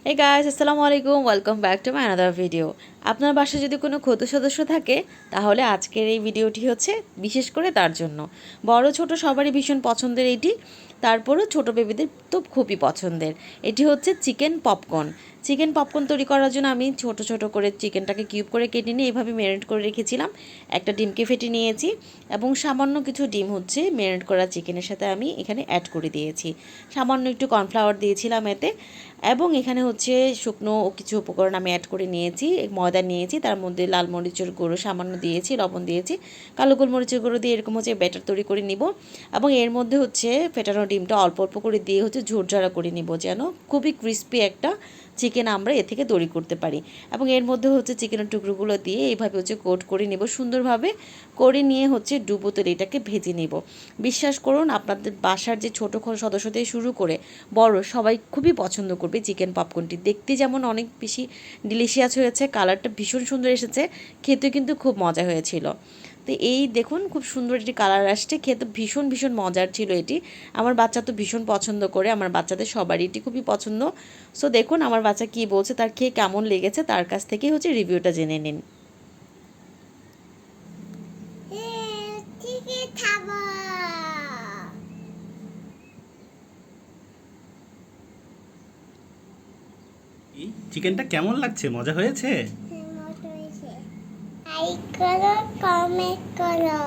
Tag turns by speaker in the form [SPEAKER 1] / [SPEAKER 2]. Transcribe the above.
[SPEAKER 1] Hey guys, আসসালামু আলাইকুম, welcome back to my another video. আপনার বাসায় যদি কোনো ক্ষুদ্র সদস্য থাকে তাহলে আজকের এই ভিডিওটি হচ্ছে বিশেষ করে তার জন্য। বড় ছোট সবারই ভীষণ পছন্দের এটি, তারপরও ছোট বেবিদের তো খুবই পছন্দের। এটি হচ্ছে চিকেন পপকর্ন। চিকেন পপকর্ন তৈরি করার জন্য আমি ছোট ছোট করে চিকেনটাকে কিউব করে কেটে নিয়ে এইভাবে ম্যারিনেট করে রেখেছিলাম। একটা ডিমকে ফেটে নিয়েছি এবং সামান্য কিছু ডিম হচ্ছে ম্যারিনেট করা চিকেনের সাথে আমি এখানে অ্যাড করে দিয়েছি। সামান্য একটু কর্নফ্লাওয়ার দিয়েছিলাম এতে, এবং এখানে হচ্ছে শুকনো কিছু উপকরণ আমি অ্যাড করে নিয়েছি। ময়দা নিয়েছি, তার মধ্যে লাল মরিচের গুঁড়ো সামান্য দিয়েছি, লবণ দিয়েছি, কালো গোলমরিচের গুঁড়ো দিয়ে এরকম হচ্ছে ব্যাটার তৈরি করে নিব। এবং এর মধ্যে হচ্ছে ফেটানো ডিমটা অল্প অল্প করে দিয়ে হচ্ছে ঝুরঝারা করে নিব, যেন খুবই ক্রিস্পি একটা চিকেন আমরা এ থেকে তৈরি করতে পারি। এবং এর মধ্যে হচ্ছে চিকেনের টুকরোগুলো দিয়ে এইভাবে হচ্ছে কোট করে নেব সুন্দরভাবে, করে নিয়ে হচ্ছে ডুবো তেলে এটাকে ভেজে নেব। বিশ্বাস করুন, আপনাদের বাসার যে ছোটো সদস্য থেকে শুরু করে বড় সবাই খুবই পছন্দ করবে চিকেন পপকর্নটি। দেখতে যেমন অনেক বেশি ডিলিশিয়াস হয়েছে, কালারটা ভীষণ সুন্দর এসেছে, খেতে কিন্তু খুব মজা হয়েছিল। তো এই দেখুন, খুব সুন্দর একটি কালার আসছে, খেতে ভীষণ ভীষণ মজার ছিল এটি। আমার বাচ্চা তো ভীষণ পছন্দ করে, আমার বাচ্চাদের সবারই এটি খুবই পছন্দ। সো দেখুন আমার বাচ্চা কী বলছে, তার খেয়ে কেমন লেগেছে তার কাছ থেকেই হচ্ছে রিভিউটা জেনে নিন।
[SPEAKER 2] এই চিকেনটা কেমন লাগছে? মজা হয়েছে?
[SPEAKER 3] লাইক করো, কমেন্ট করো।